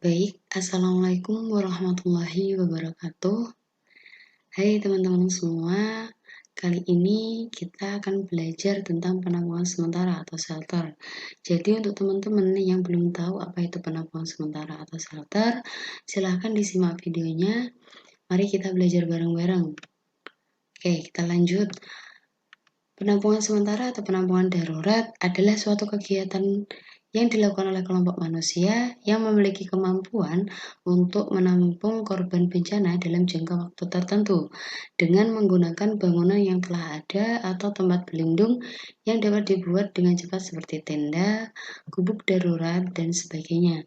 Baik, Assalamualaikum warahmatullahi wabarakatuh. Hai teman-teman semua, kali ini kita akan belajar tentang penampungan sementara atau shelter. Jadi untuk teman-teman yang belum tahu apa itu penampungan sementara atau shelter, silahkan disimak videonya. Mari kita belajar bareng-bareng. Oke, kita lanjut. Penampungan sementara atau penampungan darurat adalah suatu kegiatan yang dilakukan oleh kelompok manusia yang memiliki kemampuan untuk menampung korban bencana dalam jangka waktu tertentu dengan menggunakan bangunan yang telah ada atau tempat berlindung yang dapat dibuat dengan cepat seperti tenda, gubuk darurat, dan sebagainya.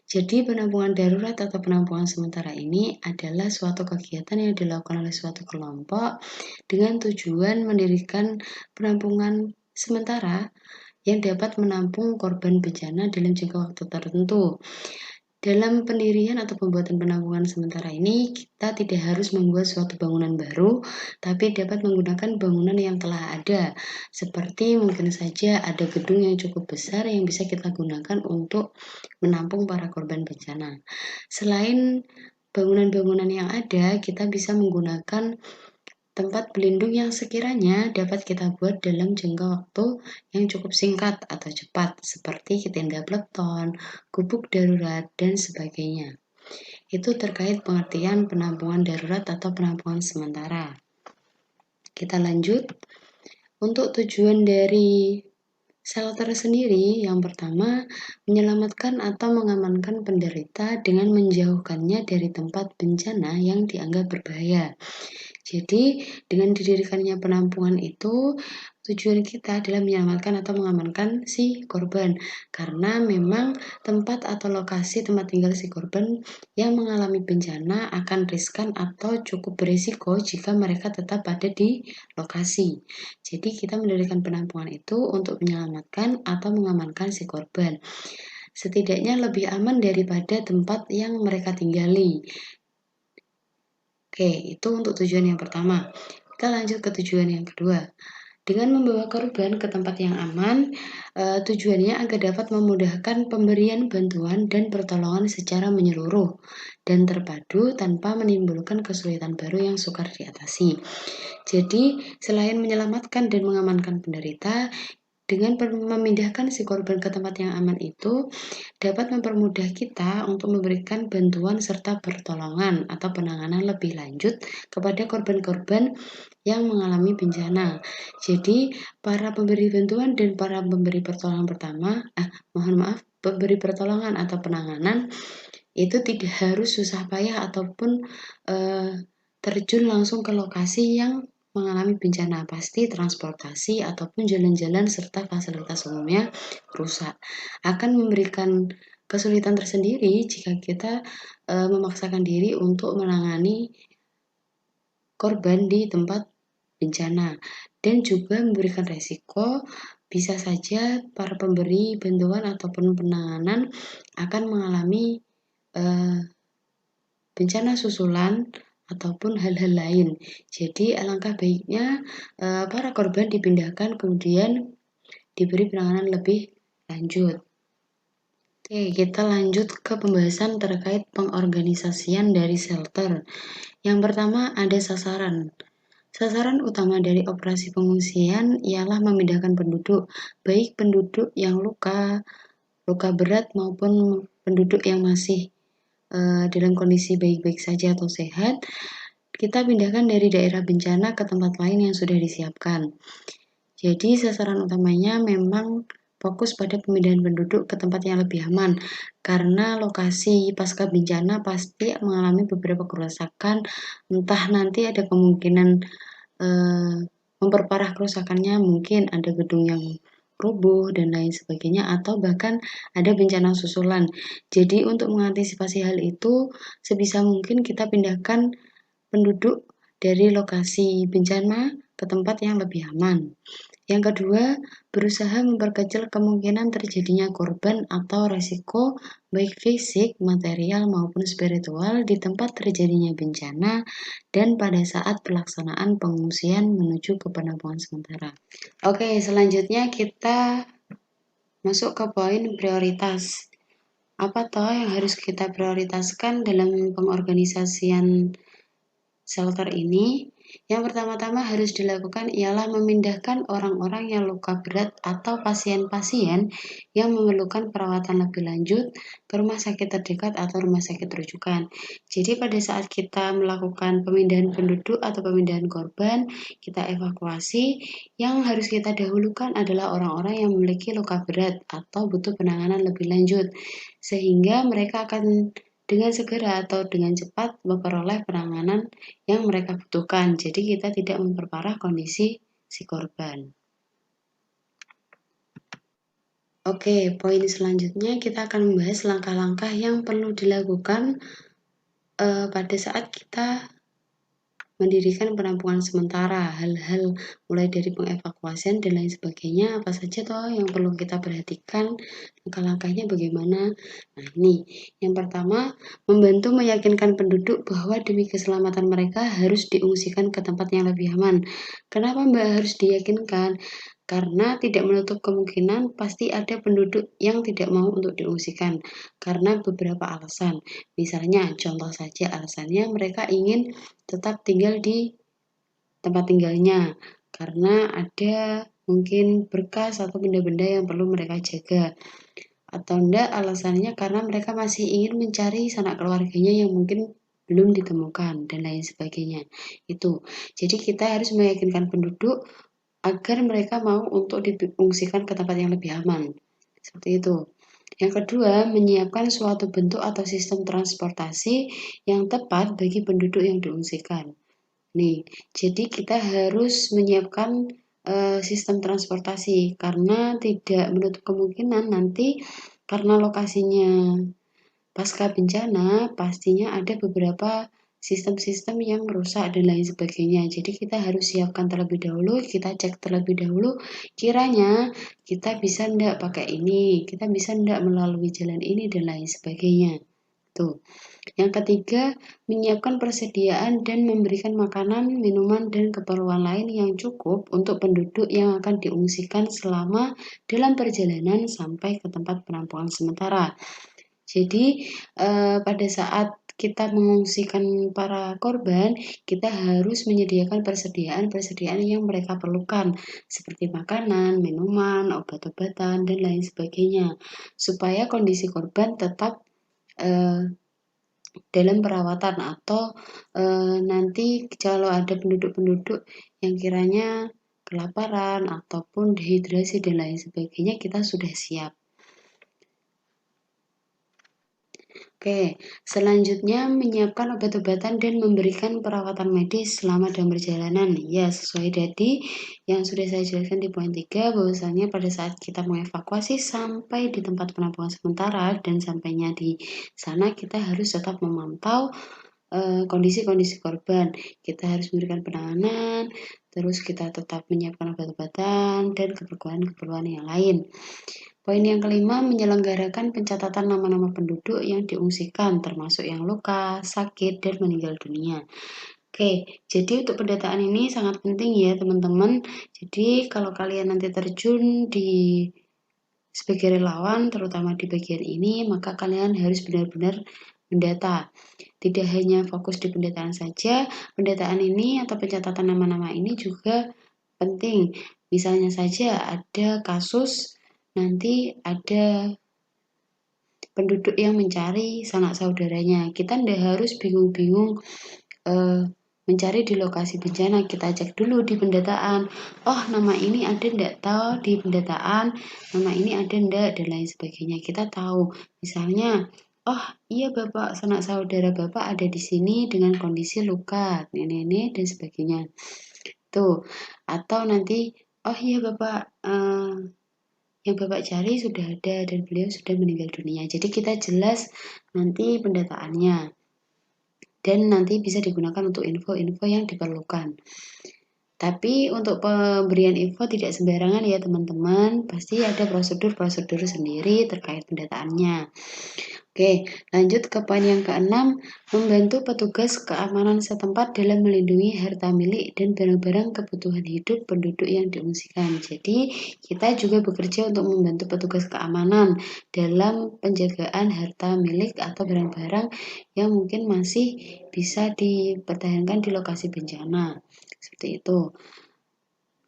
Jadi penampungan darurat atau penampungan sementara ini adalah suatu kegiatan yang dilakukan oleh suatu kelompok dengan tujuan mendirikan penampungan sementara yang dapat menampung korban bencana dalam jangka waktu tertentu. Dalam pendirian atau pembuatan penampungan sementara ini, kita tidak harus membuat suatu bangunan baru, tapi dapat menggunakan bangunan yang telah ada. Seperti mungkin saja ada gedung yang cukup besar yang bisa kita gunakan untuk menampung para korban bencana. Selain bangunan-bangunan yang ada, kita bisa menggunakan tempat berlindung yang sekiranya dapat kita buat dalam jangka waktu yang cukup singkat atau cepat, seperti tenda peleton, gubuk darurat, dan sebagainya. Itu terkait pengertian penampungan darurat atau penampungan sementara. Kita lanjut. Untuk tujuan dari shelter sendiri, yang pertama, menyelamatkan atau mengamankan penderita dengan menjauhkannya dari tempat bencana yang dianggap berbahaya. Jadi, dengan didirikannya penampungan itu, tujuan kita adalah menyelamatkan atau mengamankan si korban. Karena memang tempat atau lokasi tempat tinggal si korban yang mengalami bencana akan riskan atau cukup berisiko jika mereka tetap ada di lokasi. Jadi, kita mendirikan penampungan itu untuk menyelamatkan atau mengamankan si korban. Setidaknya lebih aman daripada tempat yang mereka tinggali. Oke, itu untuk tujuan yang pertama. Kita lanjut ke tujuan yang kedua. Dengan membawa korban ke tempat yang aman, tujuannya agar dapat memudahkan pemberian bantuan dan pertolongan secara menyeluruh dan terpadu tanpa menimbulkan kesulitan baru yang sukar diatasi. Jadi, selain menyelamatkan dan mengamankan penderita, dengan memindahkan si korban ke tempat yang aman itu dapat mempermudah kita untuk memberikan bantuan serta pertolongan atau penanganan lebih lanjut kepada korban-korban yang mengalami bencana. Jadi, para pemberi bantuan dan para pemberi pertolongan pemberi pertolongan atau penanganan itu tidak harus susah payah ataupun terjun langsung ke lokasi yang mengalami bencana. Pasti transportasi ataupun jalan-jalan serta fasilitas umumnya rusak. Akan memberikan kesulitan tersendiri jika kita memaksakan diri untuk menangani korban di tempat bencana dan juga memberikan resiko bisa saja para pemberi bantuan ataupun penanganan akan mengalami bencana susulan ataupun hal-hal lain. Jadi alangkah baiknya para korban dipindahkan kemudian diberi penanganan lebih lanjut. Oke, kita lanjut ke pembahasan terkait pengorganisasian dari shelter. Yang pertama ada sasaran. Sasaran utama dari operasi pengungsian ialah memindahkan penduduk, baik penduduk yang luka berat maupun penduduk yang masih dalam kondisi baik-baik saja atau sehat, kita pindahkan dari daerah bencana ke tempat lain yang sudah disiapkan. Jadi sasaran utamanya memang fokus pada pemindahan penduduk ke tempat yang lebih aman, karena lokasi pasca bencana pasti mengalami beberapa kerusakan, entah nanti ada kemungkinan memperparah kerusakannya, mungkin ada gedung yang rubuh dan lain sebagainya, atau bahkan ada bencana susulan. Jadi untuk mengantisipasi hal itu, sebisa mungkin kita pindahkan penduduk dari lokasi bencana ke tempat yang lebih aman. Yang kedua, berusaha memperkecil kemungkinan terjadinya korban atau resiko baik fisik, material maupun spiritual di tempat terjadinya bencana dan pada saat pelaksanaan pengungsian menuju ke penampungan sementara. Oke, selanjutnya kita masuk ke poin prioritas. Apa toh yang harus kita prioritaskan dalam pengorganisasian shelter ini? Yang pertama-tama harus dilakukan ialah memindahkan orang-orang yang luka berat atau pasien-pasien yang memerlukan perawatan lebih lanjut ke rumah sakit terdekat atau rumah sakit rujukan. Jadi pada saat kita melakukan pemindahan penduduk atau pemindahan korban, kita evakuasi, yang harus kita dahulukan adalah orang-orang yang memiliki luka berat atau butuh penanganan lebih lanjut, sehingga mereka akan dengan segera atau dengan cepat memperoleh penanganan yang mereka butuhkan. Jadi kita tidak memperparah kondisi si korban. Oke, poin selanjutnya kita akan membahas langkah-langkah yang perlu dilakukan pada saat kita mendirikan penampungan sementara, hal-hal mulai dari pengevakuasian dan lain sebagainya, apa saja toh yang perlu kita perhatikan, langkah-langkahnya bagaimana. Nah ini, yang pertama, membantu meyakinkan penduduk bahwa demi keselamatan mereka harus diungsikan ke tempat yang lebih aman. Kenapa Mbak harus diyakinkan? Karena tidak menutup kemungkinan pasti ada penduduk yang tidak mau untuk diungsikan karena beberapa alasan. Misalnya, contoh saja alasannya mereka ingin tetap tinggal di tempat tinggalnya karena ada mungkin berkas atau benda-benda yang perlu mereka jaga. Atau enggak alasannya karena mereka masih ingin mencari sanak keluarganya yang mungkin belum ditemukan dan lain sebagainya. Itu. Jadi kita harus meyakinkan penduduk agar mereka mau untuk diungsikan ke tempat yang lebih aman. Seperti itu. Yang kedua, menyiapkan suatu bentuk atau sistem transportasi yang tepat bagi penduduk yang diungsikan. Nih, jadi kita harus menyiapkan sistem transportasi karena tidak menutup kemungkinan nanti karena lokasinya pasca bencana pastinya ada beberapa sistem-sistem yang rusak dan lain sebagainya. Jadi kita harus siapkan terlebih dahulu, kita cek terlebih dahulu kiranya kita bisa ndak pakai ini, kita bisa ndak melalui jalan ini dan lain sebagainya. Tuh. Yang ketiga, menyiapkan persediaan dan memberikan makanan, minuman, dan keperluan lain yang cukup untuk penduduk yang akan diungsikan selama dalam perjalanan sampai ke tempat penampungan sementara. Jadi pada saat kita mengungsikan para korban, kita harus menyediakan persediaan-persediaan yang mereka perlukan, seperti makanan, minuman, obat-obatan, dan lain sebagainya, supaya kondisi korban tetap dalam perawatan atau nanti kalau ada penduduk-penduduk yang kiranya kelaparan ataupun dehidrasi dan lain sebagainya, kita sudah siap. Oke, selanjutnya menyiapkan obat-obatan dan memberikan perawatan medis selama dalam perjalanan. Ya, sesuai tadi yang sudah saya jelaskan di poin 3, bahwasanya pada saat kita mengevakuasi sampai di tempat penampungan sementara dan sampainya di sana kita harus tetap memantau kondisi-kondisi korban. Kita harus memberikan penanganan, terus kita tetap menyiapkan obat-obatan dan keperluan-keperluan yang lain. Poin yang kelima, menyelenggarakan pencatatan nama-nama penduduk yang diungsikan, termasuk yang luka, sakit, dan meninggal dunia. Oke, jadi untuk pendataan ini sangat penting ya teman-teman. Jadi kalau kalian nanti terjun di sebagai relawan, terutama di bagian ini, maka kalian harus benar-benar mendata. Tidak hanya fokus di pendataan saja, pendataan ini atau pencatatan nama-nama ini juga penting. Misalnya saja ada kasus nanti ada penduduk yang mencari sanak saudaranya. Kita tidak harus bingung-bingung mencari di lokasi bencana. Kita cek dulu di pendataan. Oh, nama ini ada ndak tahu di pendataan, nama ini ada ndak dan lain sebagainya. Kita tahu. Misalnya, oh iya Bapak, sanak saudara Bapak ada di sini dengan kondisi luka, nenek dan sebagainya. Tuh. Atau nanti, oh iya Bapak, yang Bapak cari sudah ada dan beliau sudah meninggal dunia. Jadi kita jelas nanti pendataannya. Dan nanti bisa digunakan untuk info-info yang diperlukan. Tapi untuk pemberian info tidak sembarangan ya teman-teman. Pasti ada prosedur-prosedur sendiri terkait pendataannya. Oke, lanjut ke poin yang keenam, membantu petugas keamanan setempat dalam melindungi harta milik dan barang-barang kebutuhan hidup penduduk yang diungsikan. Jadi, kita juga bekerja untuk membantu petugas keamanan dalam penjagaan harta milik atau barang-barang yang mungkin masih bisa dipertahankan di lokasi bencana. Seperti itu.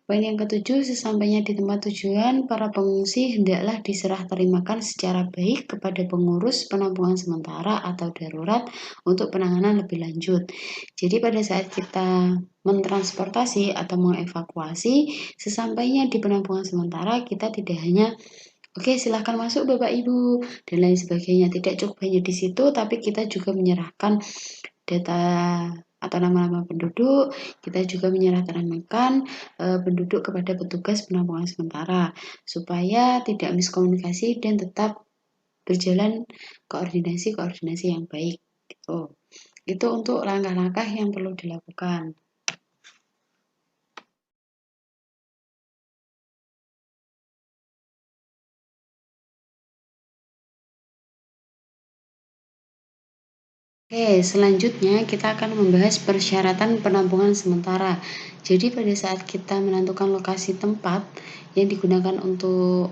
Poin yang ketujuh, sesampainya di tempat tujuan, para pengungsi hendaklah diserah terimakan secara baik kepada pengurus penampungan sementara atau darurat untuk penanganan lebih lanjut. Jadi pada saat kita mentransportasi atau mengevakuasi, sesampainya di penampungan sementara, kita tidak hanya oke, silahkan masuk Bapak Ibu dan lain sebagainya. Tidak cukup hanya di situ, tapi kita juga menyerahkan data atau nama-nama penduduk, kita juga menyerahkan penduduk kepada petugas penampungan sementara supaya tidak miskomunikasi dan tetap berjalan koordinasi yang baik. Gitu. Itu untuk langkah-langkah yang perlu dilakukan. Oke, selanjutnya kita akan membahas persyaratan penampungan sementara. Jadi pada saat kita menentukan lokasi tempat yang digunakan untuk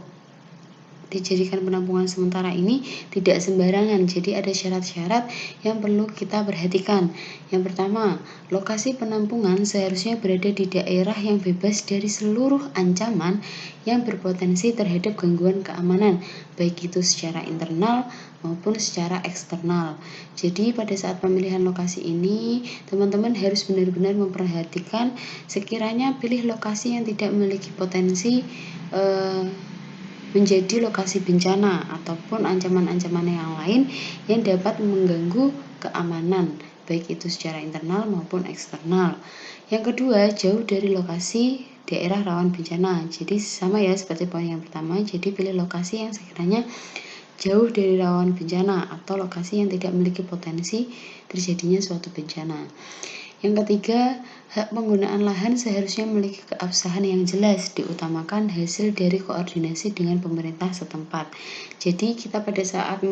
dijadikan penampungan sementara ini tidak sembarangan. Jadi ada syarat-syarat yang perlu kita perhatikan. Yang pertama, lokasi penampungan seharusnya berada di daerah yang bebas dari seluruh ancaman yang berpotensi terhadap gangguan keamanan, baik itu secara internal maupun secara eksternal. Jadi pada saat pemilihan lokasi ini, teman-teman harus benar-benar memperhatikan sekiranya pilih lokasi yang tidak memiliki potensi menjadi lokasi bencana ataupun ancaman-ancaman yang lain yang dapat mengganggu keamanan, baik itu secara internal maupun eksternal. Yang kedua, jauh dari lokasi daerah rawan bencana. Jadi sama ya seperti poin yang pertama, jadi pilih lokasi yang sekiranya jauh dari rawan bencana atau lokasi yang tidak memiliki potensi terjadinya suatu bencana. Yang ketiga, hak penggunaan lahan seharusnya memiliki keabsahan yang jelas, diutamakan hasil dari koordinasi dengan pemerintah setempat. Jadi kita pada saat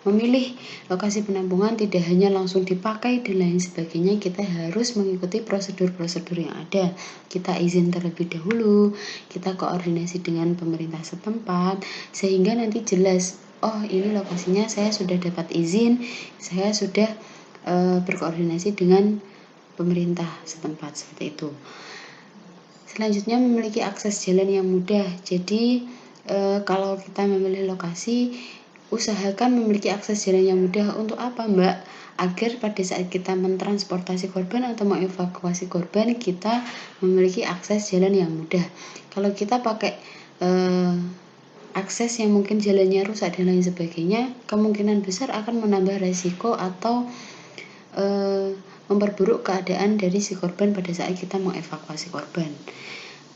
memilih lokasi penampungan tidak hanya langsung dipakai dan lain sebagainya, kita harus mengikuti prosedur-prosedur yang ada. Kita izin terlebih dahulu, kita koordinasi dengan pemerintah setempat, sehingga nanti jelas, oh ini lokasinya saya sudah dapat izin, saya sudah berkoordinasi dengan pemerintah setempat seperti itu. Selanjutnya memiliki akses jalan yang mudah. Jadi kalau kita memilih lokasi, usahakan memiliki akses jalan yang mudah. Untuk apa, Mbak? Agar pada saat kita mentransportasi korban atau mengevakuasi korban, kita memiliki akses jalan yang mudah. Kalau kita pakai akses yang mungkin jalannya rusak dan lain sebagainya, kemungkinan besar akan menambah resiko atau memperburuk keadaan dari si korban pada saat kita mengevakuasi korban.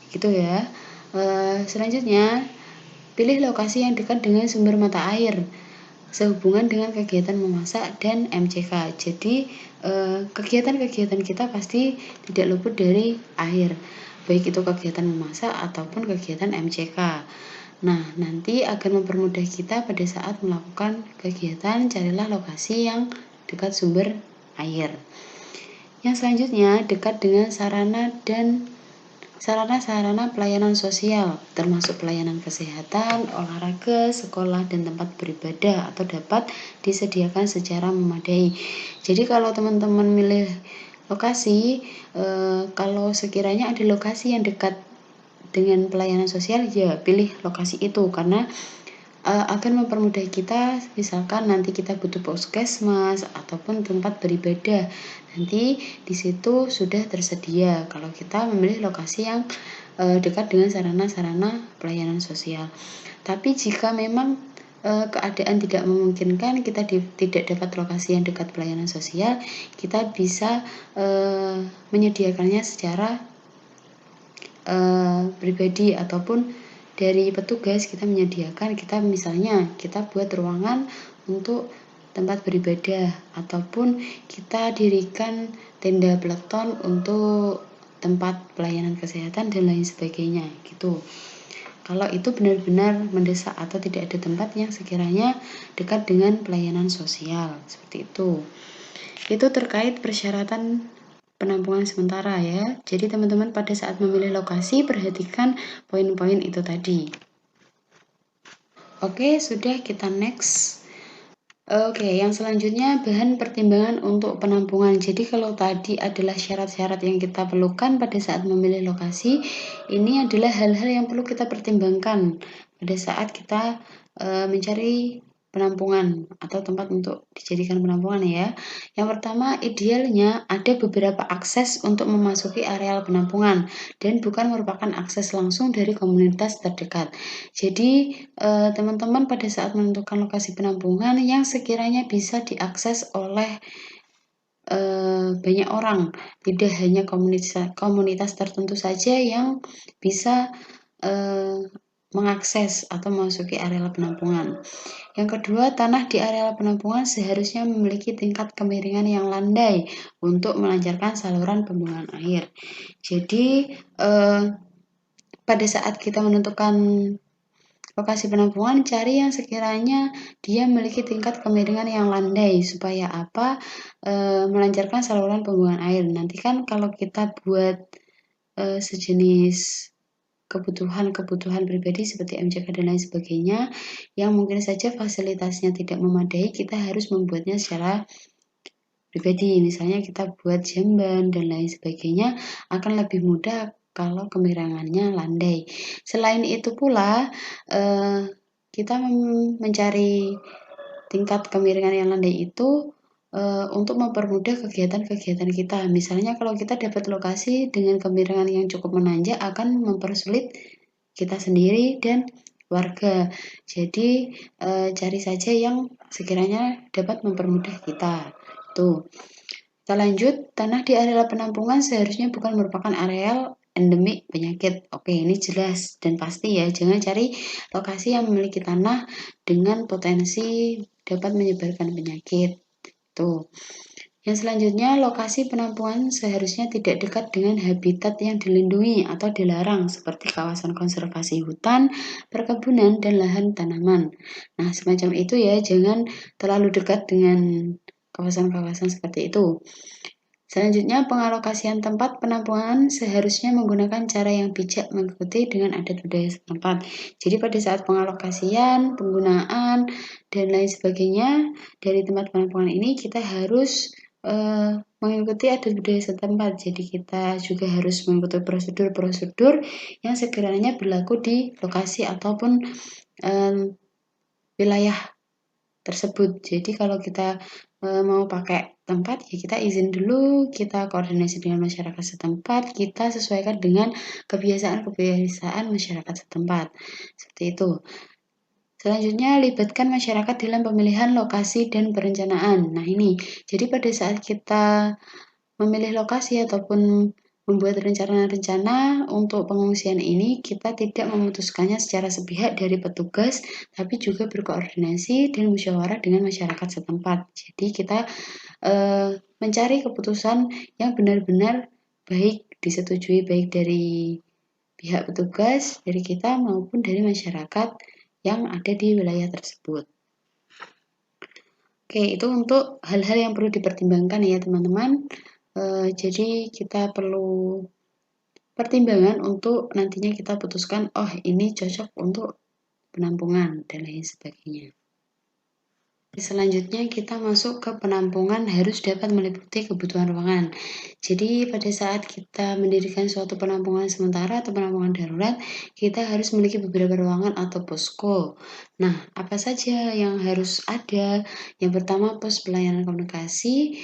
Gitu ya. Selanjutnya, pilih lokasi yang dekat dengan sumber mata air sehubungan dengan kegiatan memasak dan MCK. Jadi kegiatan-kegiatan kita pasti tidak luput dari air, baik itu kegiatan memasak ataupun kegiatan MCK. Nah, nanti akan mempermudah kita pada saat melakukan kegiatan, carilah lokasi yang dekat sumber air. Yang selanjutnya, dekat dengan sarana pelayanan sosial, termasuk pelayanan kesehatan, olahraga, sekolah, dan tempat beribadah atau dapat disediakan secara memadai. Jadi kalau teman-teman milih lokasi, kalau sekiranya ada lokasi yang dekat dengan pelayanan sosial, ya pilih lokasi itu karena akan mempermudah kita, misalkan nanti kita butuh puskesmas ataupun tempat beribadah, nanti di situ sudah tersedia kalau kita memilih lokasi yang dekat dengan sarana-sarana pelayanan sosial. Tapi jika memang keadaan tidak memungkinkan, kita tidak dapat lokasi yang dekat pelayanan sosial, kita bisa menyediakannya secara pribadi ataupun dari petugas. Kita menyediakan, kita misalnya kita buat ruangan untuk tempat beribadah ataupun kita dirikan tenda peleton untuk tempat pelayanan kesehatan dan lain sebagainya gitu. kalau itu benar-benar mendesak atau tidak ada tempat yang sekiranya dekat dengan pelayanan sosial, seperti itu. Itu terkait persyaratan penampungan sementara ya. Jadi teman-teman pada saat memilih lokasi perhatikan poin-poin itu tadi. Oke, sudah, kita next. Oke, yang selanjutnya bahan pertimbangan untuk penampungan. Jadi kalau tadi adalah syarat-syarat yang kita perlukan pada saat memilih lokasi, ini adalah hal-hal yang perlu kita pertimbangkan pada saat kita mencari penampungan atau tempat untuk dijadikan penampungan ya. Yang pertama, idealnya ada beberapa akses untuk memasuki areal penampungan dan bukan merupakan akses langsung dari komunitas terdekat. Jadi teman-teman pada saat menentukan lokasi penampungan yang sekiranya bisa diakses oleh banyak orang, tidak hanya komunitas tertentu saja yang bisa mengakses atau memasuki areal penampungan. Yang kedua, tanah di areal penampungan seharusnya memiliki tingkat kemiringan yang landai untuk melancarkan saluran pembuangan air. Jadi pada saat kita menentukan lokasi penampungan, cari yang sekiranya dia memiliki tingkat kemiringan yang landai supaya apa? Melancarkan saluran pembuangan air. Nanti kan kalau kita buat sejenis kebutuhan pribadi seperti MCK dan lain sebagainya yang mungkin saja fasilitasnya tidak memadai, kita harus membuatnya secara pribadi. Misalnya kita buat jamban dan lain sebagainya akan lebih mudah kalau kemiringannya landai. Selain itu pula kita mencari tingkat kemiringan yang landai itu untuk mempermudah kegiatan-kegiatan kita. Misalnya kalau kita dapat lokasi dengan kemiringan yang cukup menanjak akan mempersulit kita sendiri dan warga. Jadi cari saja yang sekiranya dapat mempermudah kita. Tuh. Kita lanjut, tanah di areal penampungan seharusnya bukan merupakan areal endemik penyakit. Oke, ini jelas dan pasti ya. Jangan cari lokasi yang memiliki tanah dengan potensi dapat menyebarkan penyakit. Tuh. Yang selanjutnya, lokasi penampungan seharusnya tidak dekat dengan habitat yang dilindungi atau dilarang seperti kawasan konservasi hutan, perkebunan, dan lahan tanaman. Nah, semacam itu ya, jangan terlalu dekat dengan kawasan-kawasan seperti itu. Selanjutnya, pengalokasian tempat penampungan seharusnya menggunakan cara yang bijak mengikuti dengan adat budaya setempat. Jadi pada saat pengalokasian, penggunaan, dan lain sebagainya dari tempat penampungan ini kita harus mengikuti adat budaya setempat. Jadi kita juga harus mengikuti prosedur-prosedur yang sekiranya berlaku di lokasi ataupun wilayah tersebut. Jadi kalau kita mau pakai tempat ya kita izin dulu, kita koordinasi dengan masyarakat setempat, kita sesuaikan dengan kebiasaan-kebiasaan masyarakat setempat. Seperti itu. Selanjutnya, libatkan masyarakat dalam pemilihan lokasi dan perencanaan. Nah ini, jadi pada saat kita memilih lokasi ataupun membuat rencana-rencana untuk pengungsian ini, kita tidak memutuskannya secara sepihak dari petugas, tapi juga berkoordinasi dan musyawarah dengan masyarakat setempat. Jadi kita mencari keputusan yang benar-benar baik disetujui baik dari pihak petugas, dari kita maupun dari masyarakat yang ada di wilayah tersebut. Oke, itu untuk hal-hal yang perlu dipertimbangkan ya teman-teman. Jadi kita perlu pertimbangan untuk nantinya kita putuskan, oh ini cocok untuk penampungan dan lain sebagainya. Selanjutnya kita masuk ke penampungan harus dapat meliputi kebutuhan ruangan. Jadi pada saat kita mendirikan suatu penampungan sementara atau penampungan darurat, kita harus memiliki beberapa ruangan atau posko. Nah, apa saja yang harus ada? Yang pertama, pos pelayanan komunikasi.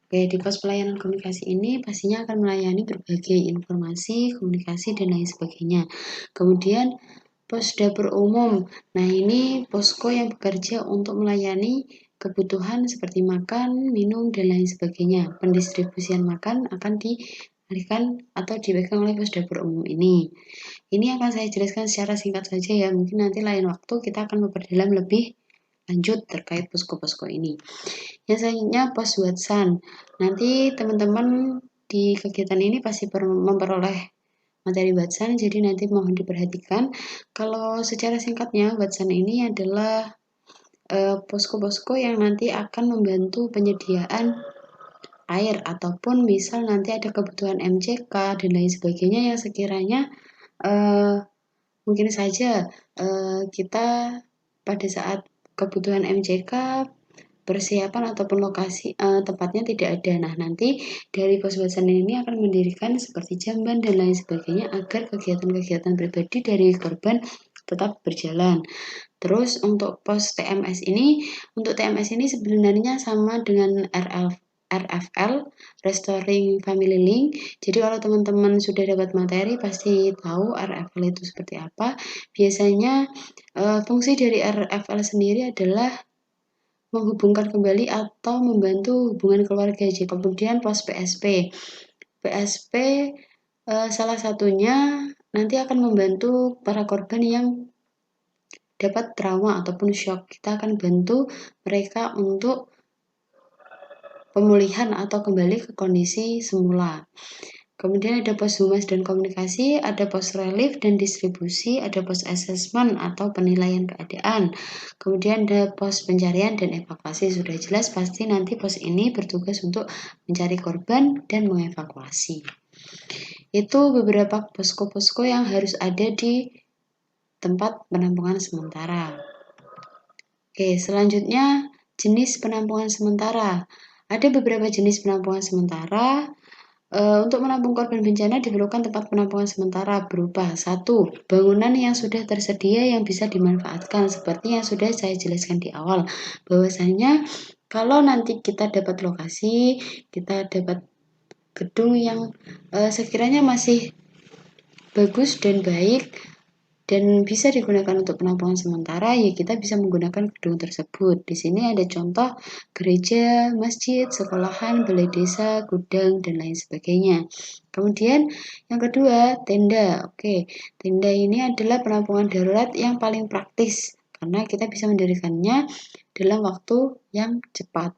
Oke, di pos pelayanan komunikasi ini pastinya akan melayani berbagai informasi, komunikasi, dan lain sebagainya. Kemudian pos dapur umum. Nah, ini posko yang bekerja untuk melayani kebutuhan seperti makan, minum, dan lain sebagainya. Pendistribusian makan akan dialihkan atau dipegang oleh pos dapur umum ini. Ini akan saya jelaskan secara singkat saja ya. Mungkin nanti lain waktu kita akan memperdalam lebih lanjut terkait posko-posko ini. Yang selanjutnya pos Watsan. Nanti teman-teman di kegiatan ini pasti memperoleh materi Watson, jadi nanti mohon diperhatikan. Kalau secara singkatnya, Watson ini adalah posko-posko yang nanti akan membantu penyediaan air, ataupun misal nanti ada kebutuhan MCK dan lain sebagainya yang sekiranya mungkin saja kita pada saat kebutuhan MCK persiapan ataupun lokasi tempatnya tidak ada. Nah, nanti dari pos Watson ini akan mendirikan seperti jamban dan lain sebagainya agar kegiatan-kegiatan pribadi dari korban tetap berjalan. Terus untuk pos TMS ini, untuk TMS ini sebenarnya sama dengan RFL, Restoring Family Link. Jadi kalau teman-teman sudah dapat materi pasti tahu RFL itu seperti apa. Biasanya fungsi dari RFL sendiri adalah menghubungkan kembali atau membantu hubungan keluarga. Jadi kemudian pos PSP. PSP salah satunya nanti akan membantu para korban yang dapat trauma ataupun shock. Kita akan bantu mereka untuk pemulihan atau kembali ke kondisi semula. Kemudian ada pos humas dan komunikasi, ada pos relief dan distribusi, ada pos assessment atau penilaian keadaan. Kemudian ada pos pencarian dan evakuasi. Sudah jelas pasti nanti pos ini bertugas untuk mencari korban dan mengevakuasi. Itu beberapa posko-posko yang harus ada di tempat penampungan sementara. Oke, selanjutnya jenis penampungan sementara. Ada beberapa jenis penampungan sementara. Untuk menampung korban bencana diperlukan tempat penampungan sementara berupa 1. Bangunan yang sudah tersedia yang bisa dimanfaatkan seperti yang sudah saya jelaskan di awal. Bahwasanya kalau nanti kita dapat lokasi, kita dapat gedung yang sekiranya masih bagus dan baik dan bisa digunakan untuk penampungan sementara, ya kita bisa menggunakan gedung tersebut. Di sini ada contoh gereja, masjid, sekolahan, balai desa, gudang, dan lain sebagainya. Kemudian yang kedua, tenda. Oke, tenda ini adalah penampungan darurat yang paling praktis karena kita bisa mendirikannya dalam waktu yang cepat.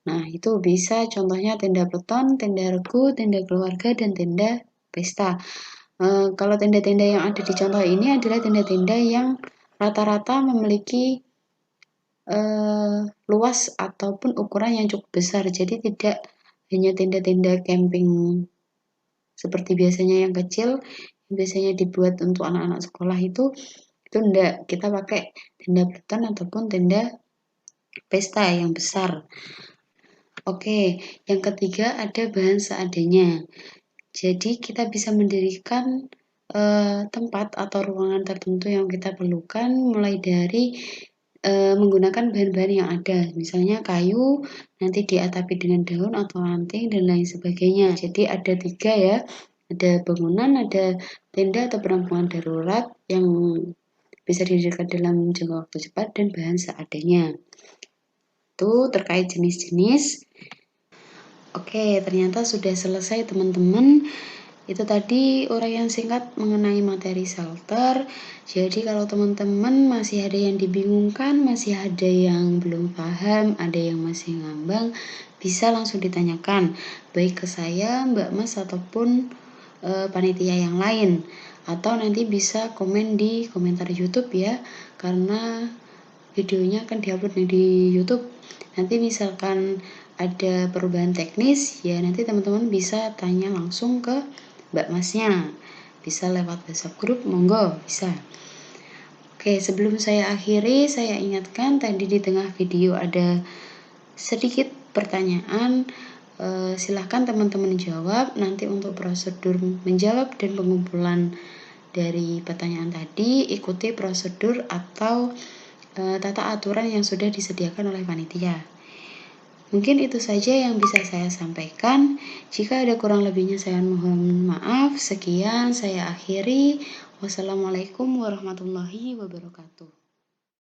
Nah, itu bisa contohnya tenda beton, tenda regu, tenda keluarga, dan tenda pesta. Kalau tenda-tenda yang ada di contoh ini adalah tenda-tenda yang rata-rata memiliki luas ataupun ukuran yang cukup besar. Jadi tidak hanya tenda-tenda camping seperti biasanya yang kecil, yang biasanya dibuat untuk anak-anak sekolah itu enggak. Kita pakai tenda beton ataupun tenda pesta yang besar. Oke, yang ketiga ada bahan seadanya. Jadi kita bisa mendirikan tempat atau ruangan tertentu yang kita perlukan mulai dari menggunakan bahan-bahan yang ada, misalnya kayu, nanti diatapi dengan daun atau ranting dan lain sebagainya. Jadi ada 3 ya, ada bangunan, ada tenda atau penampungan darurat yang bisa didirikan dalam jangka waktu cepat dan bahan seadanya. Itu terkait jenis-jenis. Oke, ternyata sudah selesai teman-teman. Itu tadi uraian singkat mengenai materi shelter. Jadi kalau teman-teman masih ada yang dibingungkan, masih ada yang belum paham, ada yang masih ngambang, bisa langsung ditanyakan baik ke saya, Mbak Mas ataupun panitia yang lain. Atau nanti bisa komen di komentar YouTube ya, karena videonya akan diupload di YouTube. Nanti misalkan ada perubahan teknis, ya nanti teman-teman bisa tanya langsung ke Mbak Masnya. Bisa lewat WhatsApp grup, monggo, bisa. Oke, sebelum saya akhiri, saya ingatkan tadi di tengah video ada sedikit pertanyaan. Silahkan teman-teman jawab. Nanti untuk prosedur menjawab dan pengumpulan dari pertanyaan tadi, ikuti prosedur atau tata aturan yang sudah disediakan oleh panitia. Mungkin itu saja yang bisa saya sampaikan. Jika ada kurang lebihnya saya mohon maaf. Sekian saya akhiri. Wassalamualaikum warahmatullahi wabarakatuh.